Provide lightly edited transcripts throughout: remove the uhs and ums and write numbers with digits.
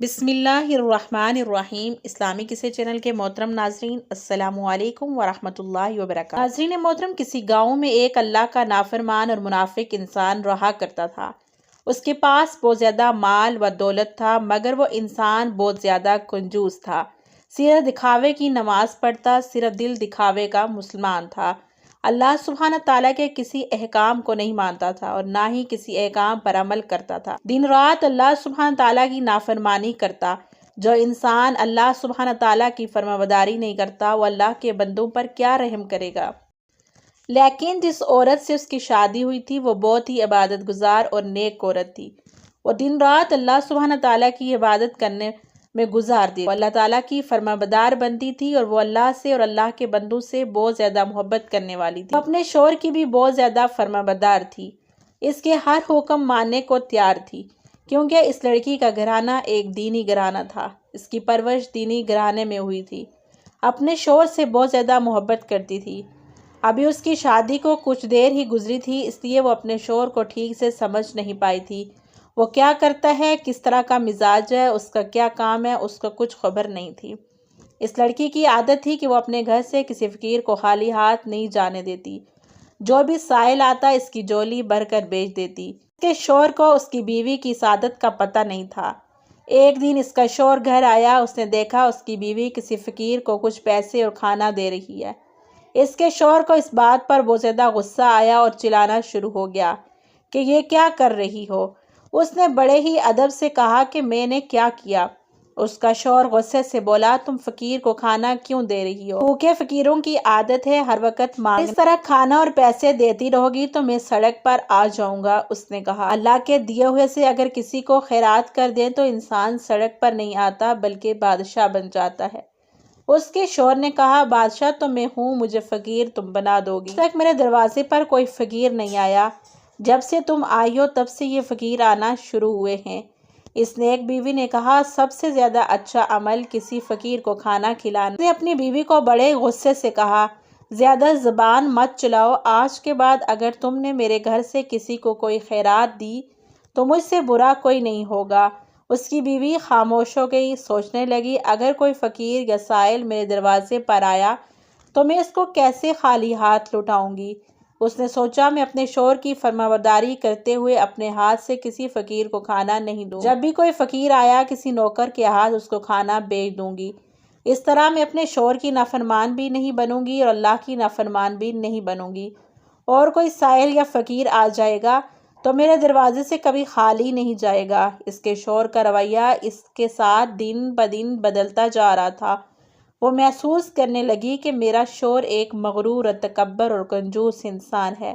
بسم اللہ الرحمن الرحیم۔ اسلامی قصے چینل کے محترم ناظرین، السلام علیکم ورحمۃ اللہ وبرکاتہ۔ ناظرین محترم، کسی گاؤں میں ایک اللہ کا نافرمان اور منافق انسان رہا کرتا تھا۔ اس کے پاس بہت زیادہ مال و دولت تھا، مگر وہ انسان بہت زیادہ کنجوس تھا۔ صرف دکھاوے کی نماز پڑھتا، صرف دل دکھاوے کا مسلمان تھا۔ اللہ سبحانہ تعالیٰ کے کسی احکام کو نہیں مانتا تھا اور نہ ہی کسی احکام پر عمل کرتا تھا۔ دن رات اللہ سبحانہ تعالیٰ کی نافرمانی کرتا۔ جو انسان اللہ سبحانہ تعالیٰ کی فرمانبرداری نہیں کرتا، وہ اللہ کے بندوں پر کیا رحم کرے گا۔ لیکن جس عورت سے اس کی شادی ہوئی تھی، وہ بہت ہی عبادت گزار اور نیک عورت تھی۔ وہ دن رات اللہ سبحانہ تعالیٰ کی عبادت کرنے میں گزار دی۔ وہ اللہ تعالیٰ کی فرمانبردار بندی تھی اور وہ اللہ سے اور اللہ کے بندوں سے بہت زیادہ محبت کرنے والی تھی۔ وہ اپنے شوہر کی بھی بہت زیادہ فرمانبردار تھی، اس کے ہر حکم ماننے کو تیار تھی، کیونکہ اس لڑکی کا گھرانہ ایک دینی گھرانہ تھا۔ اس کی پرورش دینی گھرانے میں ہوئی تھی۔ اپنے شوہر سے بہت زیادہ محبت کرتی تھی۔ ابھی اس کی شادی کو کچھ دیر ہی گزری تھی، اس لیے وہ اپنے شوہر کو ٹھیک سے سمجھ نہیں پائی تھی۔ وہ کیا کرتا ہے، کس طرح کا مزاج ہے، اس کا کیا کام ہے، اس کو کچھ خبر نہیں تھی۔ اس لڑکی کی عادت تھی کہ وہ اپنے گھر سے کسی فقیر کو خالی ہاتھ نہیں جانے دیتی۔ جو بھی سائل آتا اس کی جولی بھر کر بیچ دیتی۔ اس کے شوہر کو اس کی بیوی کی سعادت کا پتہ نہیں تھا۔ ایک دن اس کا شوہر گھر آیا، اس نے دیکھا اس کی بیوی کسی فقیر کو کچھ پیسے اور کھانا دے رہی ہے۔ اس کے شوہر کو اس بات پر بہت زیادہ غصہ آیا اور چلانا شروع ہو گیا کہ یہ کیا کر رہی ہو۔ اس نے بڑے ہی ادب سے کہا کہ میں نے کیا کیا؟ اس کا شوہر غصے سے بولا، تم فقیر کو کھانا کیوں دے رہی ہو؟ کیونکہ فقیروں کی عادت ہے ہر وقت مانگنا۔ اس طرح کھانا اور پیسے دیتی رہو گی تو میں سڑک پر آ جاؤں گا۔ اس نے کہا، اللہ کے دیے ہوئے سے اگر کسی کو خیرات کر دیں تو انسان سڑک پر نہیں آتا بلکہ بادشاہ بن جاتا ہے۔ اس کے شوہر نے کہا، بادشاہ تو میں ہوں، مجھے فقیر تم بنا دو گی؟ تک میرے دروازے پر کوئی فقیر نہیں آیا۔ جب سے تم آئی ہو تب سے یہ فقیر آنا شروع ہوئے ہیں۔ اس نیک بیوی نے کہا، سب سے زیادہ اچھا عمل کسی فقیر کو کھانا کھلانا۔ اس نے اپنی بیوی کو بڑے غصے سے کہا، زیادہ زبان مت چلاؤ، آج کے بعد اگر تم نے میرے گھر سے کسی کو کوئی خیرات دی تو مجھ سے برا کوئی نہیں ہوگا۔ اس کی بیوی خاموش ہو گئی، سوچنے لگی، اگر کوئی فقیر یا سائل میرے دروازے پر آیا تو میں اس کو کیسے خالی ہاتھ لوٹاؤں گی؟ اس نے سوچا، میں اپنے شوہر کی فرمانبرداری کرتے ہوئے اپنے ہاتھ سے کسی فقیر کو کھانا نہیں دوں۔ جب بھی کوئی فقیر آیا کسی نوکر کے ہاتھ اس کو کھانا بیچ دوں گی۔ اس طرح میں اپنے شوہر کی نافرمان بھی نہیں بنوں گی اور اللہ کی نافرمان بھی نہیں بنوں گی۔ اور کوئی سائل یا فقیر آ جائے گا تو میرے دروازے سے کبھی خالی نہیں جائے گا۔ اس کے شوہر کا رویہ اس کے ساتھ دن بدن بدلتا جا رہا تھا۔ وہ محسوس کرنے لگی کہ میرا شوہر ایک مغرور اور تکبر اور کنجوس انسان ہے،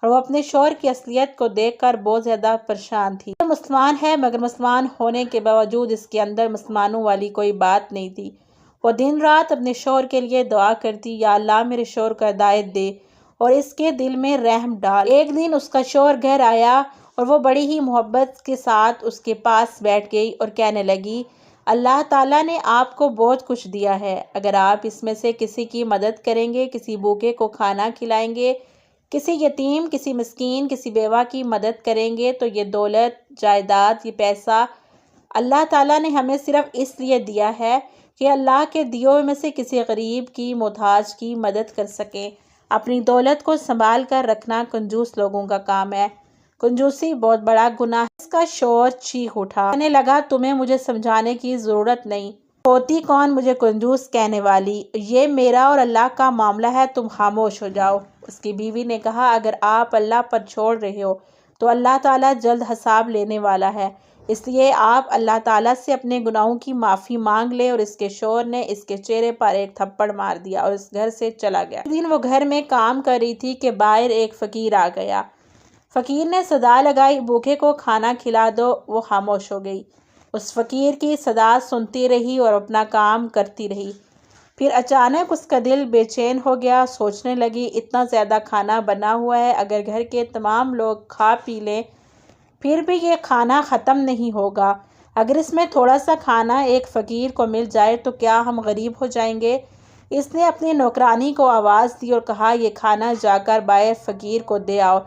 اور وہ اپنے شوہر کی اصلیت کو دیکھ کر بہت زیادہ پریشان تھی۔ وہ مسلمان ہے، مگر مسلمان ہونے کے باوجود اس کے اندر مسلمانوں والی کوئی بات نہیں تھی۔ وہ دن رات اپنے شوہر کے لیے دعا کرتی، یا اللہ میرے شوہر کو ہدایت دے اور اس کے دل میں رحم ڈال۔ ایک دن اس کا شوہر گھر آیا اور وہ بڑی ہی محبت کے ساتھ اس کے پاس بیٹھ گئی اور کہنے لگی، اللہ تعالیٰ نے آپ کو بہت کچھ دیا ہے، اگر آپ اس میں سے کسی کی مدد کریں گے، کسی بھوکے کو کھانا کھلائیں گے، کسی یتیم، کسی مسکین، کسی بیوہ کی مدد کریں گے، تو یہ دولت، جائیداد، یہ پیسہ اللہ تعالیٰ نے ہمیں صرف اس لیے دیا ہے کہ اللہ کے دیے ہوئے میں سے کسی غریب کی، محتاج کی مدد کر سکیں۔ اپنی دولت کو سنبھال کر رکھنا کنجوس لوگوں کا کام ہے۔ کنجوسی بہت بڑا گناہ ہے۔ اس کا شوہر چیخ اٹھا، کہنے لگا، تمہیں مجھے سمجھانے کی ضرورت نہیں، ہوتی کون مجھے کنجوس کہنے والی؟ یہ میرا اور اللہ کا معاملہ ہے، تم خاموش ہو جاؤ۔ اس کی بیوی نے کہا، اگر آپ اللہ پر چھوڑ رہے ہو تو اللہ تعالیٰ جلد حساب لینے والا ہے، اس لیے آپ اللہ تعالیٰ سے اپنے گناہوں کی معافی مانگ لیں۔ اور اس کے شوہر نے اس کے چہرے پر ایک تھپڑ مار دیا اور اس گھر سے چلا گیا۔ ایک دن وہ گھر میں کام کر رہی تھی کہ باہر ایک فقیر آ گیا۔ فقیر نے صدا لگائی، بھوکے کو کھانا کھلا دو۔ وہ خاموش ہو گئی، اس فقیر کی صدا سنتی رہی اور اپنا کام کرتی رہی۔ پھر اچانک اس کا دل بے چین ہو گیا، سوچنے لگی، اتنا زیادہ کھانا بنا ہوا ہے، اگر گھر کے تمام لوگ کھا پی لیں پھر بھی یہ کھانا ختم نہیں ہوگا۔ اگر اس میں تھوڑا سا کھانا ایک فقیر کو مل جائے تو کیا ہم غریب ہو جائیں گے؟ اس نے اپنی نوکرانی کو آواز دی اور کہا، یہ کھانا جا کر باہر فقیر کو دے آؤ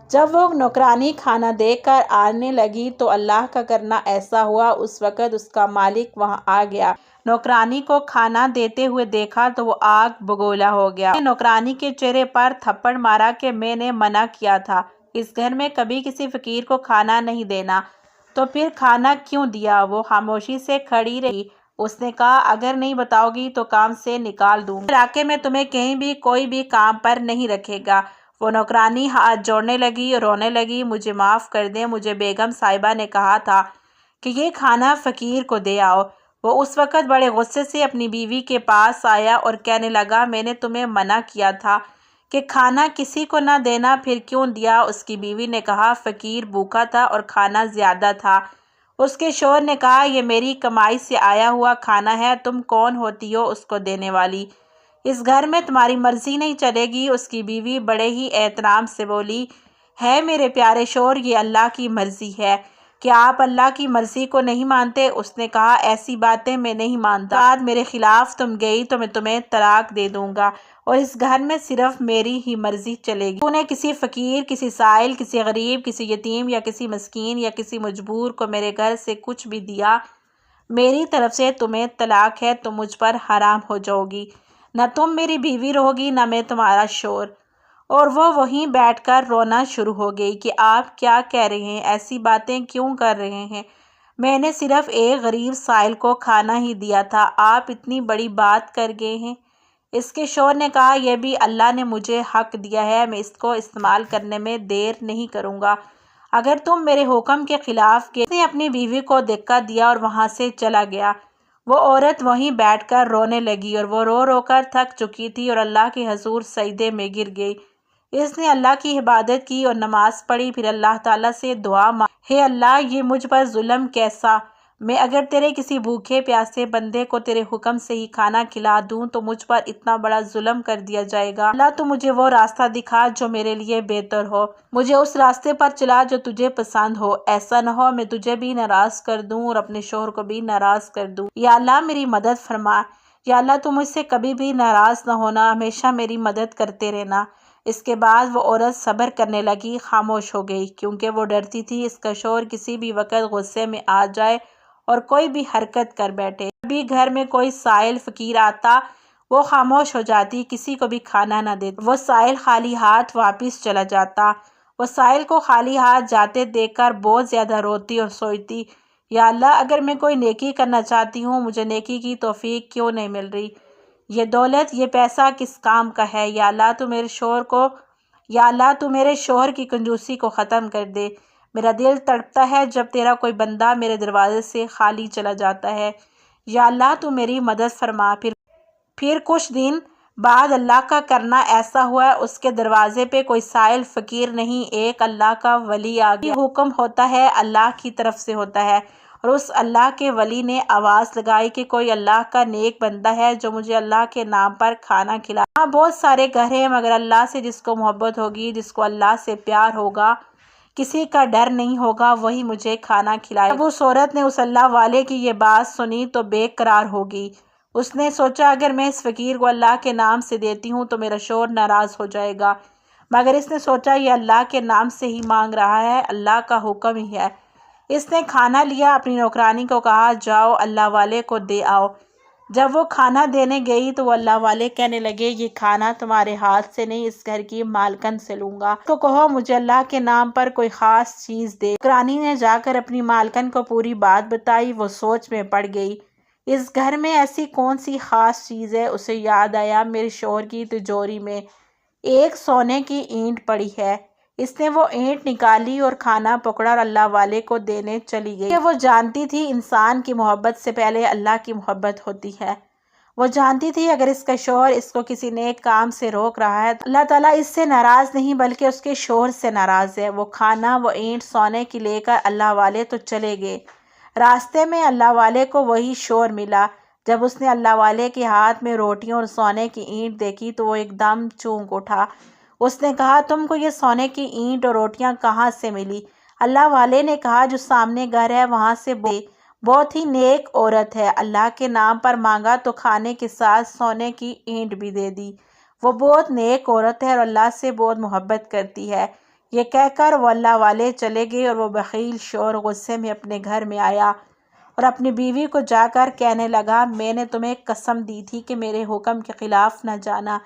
جب وہ نوکرانی کھانا دے کر آنے لگی تو اللہ کا کرنا ایسا ہوا، اس وقت اس کا مالک وہاں آ گیا۔ نوکرانی کو کھانا دیتے ہوئے دیکھا تو وہ آگ بگولا ہو گیا۔ نوکرانی کے چہرے پر تھپڑ مارا کہ میں نے منع کیا تھا اس گھر میں کبھی کسی فقیر کو کھانا نہیں دینا، تو پھر کھانا کیوں دیا؟ وہ خاموشی سے کھڑی رہی۔ اس نے کہا اگر نہیں بتاؤ گی تو کام سے نکال دوں گا۔ علاقے میں تمہیں کہیں بھی کوئی بھی کام پر نہیں رکھے گا۔ وہ نوکرانی ہاتھ جوڑنے لگی اور رونے لگی، مجھے معاف کر دیں، مجھے بیگم صاحبہ نے کہا تھا کہ یہ کھانا فقیر کو دے آؤ۔ وہ اس وقت بڑے غصے سے اپنی بیوی کے پاس آیا اور کہنے لگا میں نے تمہیں منع کیا تھا کہ کھانا کسی کو نہ دینا، پھر کیوں دیا؟ اس کی بیوی نے کہا فقیر بھوکا تھا اور کھانا زیادہ تھا۔ اس کے شوہر نے کہا یہ میری کمائی سے آیا ہوا کھانا ہے، تم کون ہوتی ہو اس کو دینے والی؟ اس گھر میں تمہاری مرضی نہیں چلے گی۔ اس کی بیوی بڑے ہی احترام سے بولی ہے میرے پیارے شوہر، یہ اللہ کی مرضی ہے، کیا آپ اللہ کی مرضی کو نہیں مانتے؟ اس نے کہا ایسی باتیں میں نہیں مانتا، بعد میرے خلاف تم گئی تو میں تمہیں طلاق دے دوں گا اور اس گھر میں صرف میری ہی مرضی چلے گی۔ تو نے کسی فقیر، کسی سائل، کسی غریب، کسی یتیم یا کسی مسکین یا کسی مجبور کو میرے گھر سے کچھ بھی دیا، میری طرف سے تمہیں طلاق ہے، تم مجھ پر حرام ہو جاؤ گی، نہ تم میری بیوی رہو گی نہ میں تمہارا شوہر۔ اور وہ وہیں بیٹھ کر رونا شروع ہو گئی کہ آپ کیا کہہ رہے ہیں، ایسی باتیں کیوں کر رہے ہیں؟ میں نے صرف ایک غریب سائل کو کھانا ہی دیا تھا، آپ اتنی بڑی بات کر گئے ہیں۔ اس کے شوہر نے کہا یہ بھی اللہ نے مجھے حق دیا ہے، میں اس کو استعمال کرنے میں دیر نہیں کروں گا اگر تم میرے حکم کے خلاف گئے۔ اس نے اپنی بیوی کو دھکا دیا اور وہاں سے چلا گیا۔ وہ عورت وہیں بیٹھ کر رونے لگی اور وہ رو رو کر تھک چکی تھی اور اللہ کے حضور سجدے میں گر گئی۔ اس نے اللہ کی عبادت کی اور نماز پڑھی، پھر اللہ تعالیٰ سے دعا مانگی ہے اللہ یہ مجھ پر ظلم کیسا، میں اگر تیرے کسی بھوکے پیاسے بندے کو تیرے حکم سے ہی کھانا کھلا دوں تو مجھ پر اتنا بڑا ظلم کر دیا جائے گا۔ اللہ تو مجھے وہ راستہ دکھا جو میرے لیے بہتر ہو، مجھے اس راستے پر چلا جو تجھے پسند ہو، ایسا نہ ہو میں تجھے بھی ناراض کر دوں اور اپنے شوہر کو بھی ناراض کر دوں۔ یا اللہ میری مدد فرما، یا اللہ تم مجھ سے کبھی بھی ناراض نہ ہونا، ہمیشہ میری مدد کرتے رہنا۔ اس کے بعد وہ عورت صبر کرنے لگی، خاموش ہو گئی، کیونکہ وہ ڈرتی تھی اس کا شوہر کسی بھی وقت غصے میں آ جائے اور کوئی بھی حرکت کر بیٹھے۔ کبھی گھر میں کوئی سائل فقیر آتا وہ خاموش ہو جاتی، کسی کو بھی کھانا نہ دیتی، وہ سائل خالی ہاتھ واپس چلا جاتا۔ وہ سائل کو خالی ہاتھ جاتے دیکھ کر بہت زیادہ روتی اور سوچتی یا اللہ اگر میں کوئی نیکی کرنا چاہتی ہوں مجھے نیکی کی توفیق کیوں نہیں مل رہی؟ یہ دولت، یہ پیسہ کس کام کا ہے؟ یا اللہ تو میرے شوہر کی کنجوسی کو ختم کر دے۔ میرا دل تڑپتا ہے جب تیرا کوئی بندہ میرے دروازے سے خالی چلا جاتا ہے۔ یا اللہ تو میری مدد فرما۔ پھر کچھ دن بعد اللہ کا کرنا ایسا ہوا، اس کے دروازے پہ کوئی سائل فقیر نہیں، ایک اللہ کا ولی آ گیا۔ حکم ہوتا ہے اللہ کی طرف سے ہوتا ہے، اور اس اللہ کے ولی نے آواز لگائی کہ کوئی اللہ کا نیک بندہ ہے جو مجھے اللہ کے نام پر کھانا کھلائے۔ ہاں بہت سارے گھر ہیں مگر اللہ سے جس کو محبت ہوگی، جس کو اللہ سے پیار ہوگا، کسی کا ڈر نہیں ہوگا، وہی مجھے کھانا کھلائے۔ جب اس عورت نے اس اللہ والے کی یہ بات سنی تو بے قرار ہو گئی۔ اس نے سوچا اگر میں اس فقیر کو اللہ کے نام سے دیتی ہوں تو میرا شوہر ناراض ہو جائے گا، مگر اس نے سوچا یہ اللہ کے نام سے ہی مانگ رہا ہے، اللہ کا حکم ہی ہے۔ اس نے کھانا لیا، اپنی نوکرانی کو کہا جاؤ اللہ والے کو دے آؤ۔ جب وہ کھانا دینے گئی تو وہ اللہ والے کہنے لگے یہ کھانا تمہارے ہاتھ سے نہیں اس گھر کی مالکن سے لوں گا، اس کو کہو مجھے اللہ کے نام پر کوئی خاص چیز دے۔ نوکرانی نے جا کر اپنی مالکن کو پوری بات بتائی، وہ سوچ میں پڑ گئی اس گھر میں ایسی کون سی خاص چیز ہے؟ اسے یاد آیا میرے شوہر کی تجوری میں ایک سونے کی اینٹ پڑی ہے۔ اس نے وہ اینٹ نکالی اور کھانا پکڑا اور اللہ والے کو دینے چلی گئی۔ وہ جانتی تھی انسان کی محبت سے پہلے اللہ کی محبت ہوتی ہے۔ وہ جانتی تھی اگر اس کا شوہر اس کو کسی نیک کام سے روک رہا ہے اللہ تعالیٰ اس سے ناراض نہیں بلکہ اس کے شوہر سے ناراض ہے۔ وہ کھانا، وہ اینٹ سونے کی لے کر اللہ والے تو چلے گئے۔ راستے میں اللہ والے کو وہی شوہر ملا۔ جب اس نے اللہ والے کے ہاتھ میں روٹیوں اور سونے کی اینٹ دیکھی تو وہ ایک دم چونک اٹھا۔ اس نے کہا تم کو یہ سونے کی اینٹ اور روٹیاں کہاں سے ملی؟ اللہ والے نے کہا جو سامنے گھر ہے وہاں سے بہت ہی نیک عورت ہے، اللہ کے نام پر مانگا تو کھانے کے ساتھ سونے کی اینٹ بھی دے دی۔ وہ بہت نیک عورت ہے اور اللہ سے بہت محبت کرتی ہے، یہ کہہ کر وہ اللہ والے چلے گئے اور وہ بخیل شور غصے میں اپنے گھر میں آیا اور اپنی بیوی کو جا کر کہنے لگا، میں نے تمہیں قسم دی تھی کہ میرے حکم کے خلاف نہ جانا،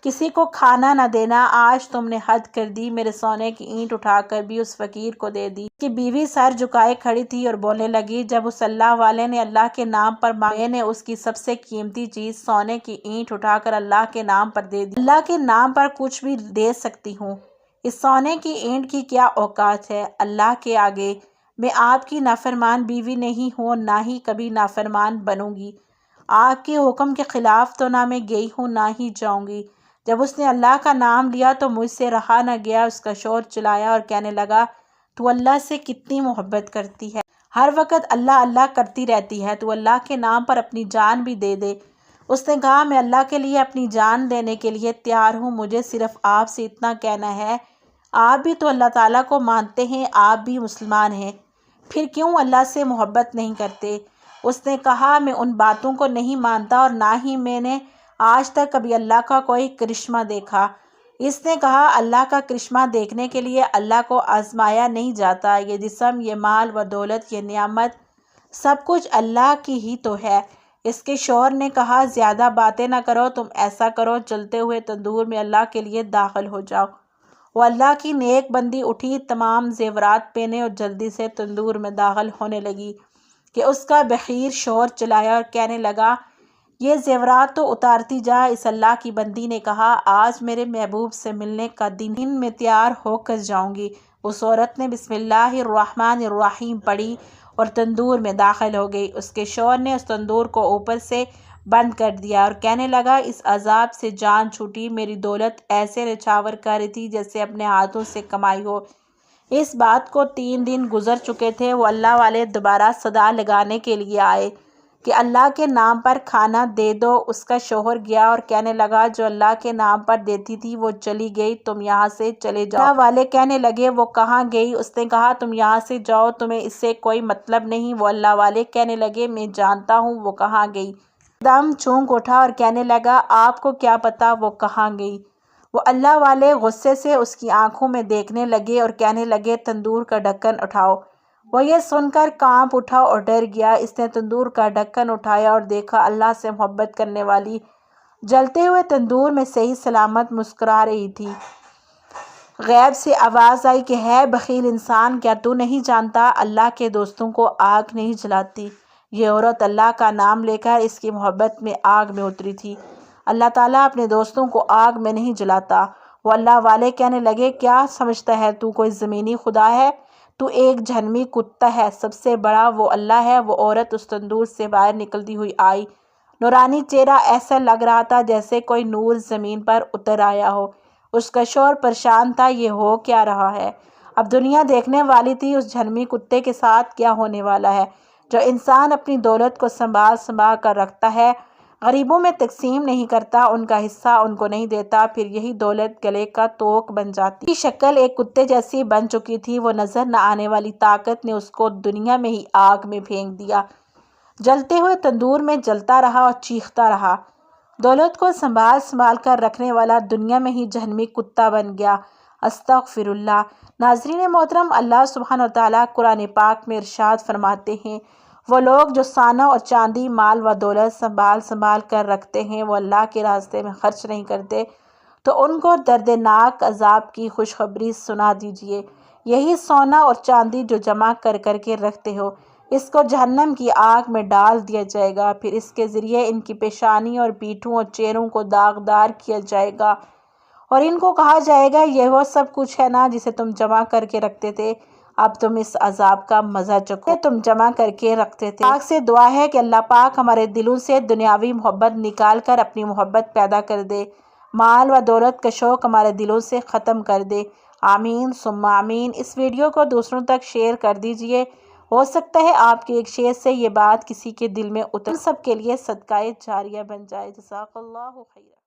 کسی کو کھانا نہ دینا، آج تم نے حد کر دی، میرے سونے کی اینٹ اٹھا کر بھی اس فقیر کو دے دی۔ اس کی بیوی سر جھکائے کھڑی تھی اور بولنے لگی، جب اس اللہ والے نے اللہ کے نام پر میں نے اس کی سب سے قیمتی چیز سونے کی اینٹ اٹھا کر اللہ کے نام پر دے دی۔ اللہ کے نام پر کچھ بھی دے سکتی ہوں، اس سونے کی اینٹ کی کیا اوقات ہے؟ اللہ کے آگے میں آپ کی نافرمان بیوی نہیں ہوں، نہ ہی کبھی نافرمان بنوں گی۔ آپ کے حکم کے خلاف تو نہ میں گئی ہوں نہ ہی جاؤں گی۔ جب اس نے اللہ کا نام لیا تو مجھ سے رہا نہ گیا، اس کا شور چلایا اور کہنے لگا، تو اللہ سے کتنی محبت کرتی ہے، ہر وقت اللہ اللہ کرتی رہتی ہے، تو اللہ کے نام پر اپنی جان بھی دے دے۔ اس نے کہا، میں اللہ کے لیے اپنی جان دینے کے لیے تیار ہوں، مجھے صرف آپ سے اتنا کہنا ہے، آپ بھی تو اللہ تعالیٰ کو مانتے ہیں، آپ بھی مسلمان ہیں، پھر کیوں اللہ سے محبت نہیں کرتے؟ اس نے کہا، میں ان باتوں کو نہیں مانتا اور نہ ہی میں نے آج تک کبھی اللہ کا کوئی کرشمہ دیکھا۔ اس نے کہا، اللہ کا کرشمہ دیکھنے کے لیے اللہ کو آزمایا نہیں جاتا، یہ جسم، یہ مال و دولت، یہ نعمت، سب کچھ اللہ کی ہی تو ہے۔ اس کے شوہر نے کہا، زیادہ باتیں نہ کرو، تم ایسا کرو، جلتے ہوئے تندور میں اللہ کے لیے داخل ہو جاؤ۔ وہ اللہ کی نیک بندی اٹھی، تمام زیورات پہنے اور جلدی سے تندور میں داخل ہونے لگی کہ اس کا بخیر شور چلایا اور کہنے لگا، یہ زیورات تو اتارتی جا۔ اس اللہ کی بندی نے کہا، آج میرے محبوب سے ملنے کا دن میں تیار ہو کر جاؤں گی۔ اس عورت نے بسم اللہ الرحمن الرحیم پڑھی اور تندور میں داخل ہو گئی۔ اس کے شوہر نے اس تندور کو اوپر سے بند کر دیا اور کہنے لگا، اس عذاب سے جان چھوٹی، میری دولت ایسے نچھاور کر رہی تھی جیسے اپنے ہاتھوں سے کمائی ہو۔ اس بات کو 3 دن گزر چکے تھے۔ وہ اللہ والے دوبارہ صدا لگانے کے لیے آئے کہ اللہ کے نام پر کھانا دے دو۔ اس کا شوہر گیا اور کہنے لگا، جو اللہ کے نام پر دیتی تھی وہ چلی گئی، تم یہاں سے چلے جاؤ۔ اللہ والے کہنے لگے، وہ کہاں گئی؟ اس نے کہا، تم یہاں سے جاؤ، تمہیں اس سے کوئی مطلب نہیں۔ وہ اللہ والے کہنے لگے، میں جانتا ہوں وہ کہاں گئی۔ دم چونک اٹھا اور کہنے لگا، آپ کو کیا پتا وہ کہاں گئی؟ وہ اللہ والے غصے سے اس کی آنکھوں میں دیکھنے لگے اور کہنے لگے، تندور کا ڈھکن اٹھاؤ۔ وہ یہ سن کر کانپ اٹھا اور ڈر گیا۔ اس نے تندور کا ڈھکن اٹھایا اور دیکھا اللہ سے محبت کرنے والی جلتے ہوئے تندور میں صحیح سلامت مسکرا رہی تھی۔ غیب سے آواز آئی کہ ہے بخیل انسان، کیا تو نہیں جانتا اللہ کے دوستوں کو آگ نہیں جلاتی؟ یہ عورت اللہ کا نام لے کر اس کی محبت میں آگ میں اتری تھی۔ اللہ تعالیٰ اپنے دوستوں کو آگ میں نہیں جلاتا۔ وہ اللہ والے کہنے لگے، کیا سمجھتا ہے تو کوئی زمینی خدا ہے؟ تو ایک جہنمی کتا ہے، سب سے بڑا وہ اللہ ہے۔ وہ عورت اس تندور سے باہر نکلتی ہوئی آئی، نورانی چہرہ، ایسا لگ رہا تھا جیسے کوئی نور زمین پر اتر آیا ہو۔ اس کا شوہر پریشان تھا، یہ ہو کیا رہا ہے؟ اب دنیا دیکھنے والی تھی، اس جہنمی کتے کے ساتھ کیا ہونے والا ہے؟ جو انسان اپنی دولت کو سنبھال کر رکھتا ہے، غریبوں میں تقسیم نہیں کرتا، ان کا حصہ ان کو نہیں دیتا، پھر یہی دولت گلے کا توق بن جاتی۔ کی شکل ایک کتے جیسی بن چکی تھی، وہ نظر نہ آنے والی طاقت نے اس کو دنیا میں ہی آگ میں پھینک دیا، جلتے ہوئے تندور میں جلتا رہا اور چیختا رہا۔ دولت کو سنبھال کر رکھنے والا دنیا میں ہی جہنمی کتا بن گیا۔ استغفر اللہ۔ ناظرین محترم، اللہ سبحانہ وتعالیٰ قرآن پاک میں ارشاد فرماتے ہیں، وہ لوگ جو سونا اور چاندی، مال و دولت سنبھال کر رکھتے ہیں، وہ اللہ کے راستے میں خرچ نہیں کرتے، تو ان کو دردناک عذاب کی خوشخبری سنا دیجیے۔ یہی سونا اور چاندی جو جمع کر کے رکھتے ہو، اس کو جہنم کی آگ میں ڈال دیا جائے گا، پھر اس کے ذریعے ان کی پیشانی اور پیٹھوں اور چہروں کو داغدار کیا جائے گا، اور ان کو کہا جائے گا، یہ وہ سب کچھ ہے نا جسے تم جمع کر کے رکھتے تھے، اب تم اس عذاب کا مزہ چکھو، تم جمع کر کے رکھتے تھے۔ پاک سے دعا ہے کہ اللہ پاک ہمارے دلوں سے دنیاوی محبت نکال کر اپنی محبت پیدا کر دے، مال و دولت کا شوق ہمارے دلوں سے ختم کر دے۔ آمین ثم آمین۔ اس ویڈیو کو دوسروں تک شیئر کر دیجئے، ہو سکتا ہے آپ کے ایک شیئر سے یہ بات کسی کے دل میں اتر سب کے لیے صدقہ جاریہ بن جائے۔ جزاک اللہ خیرا۔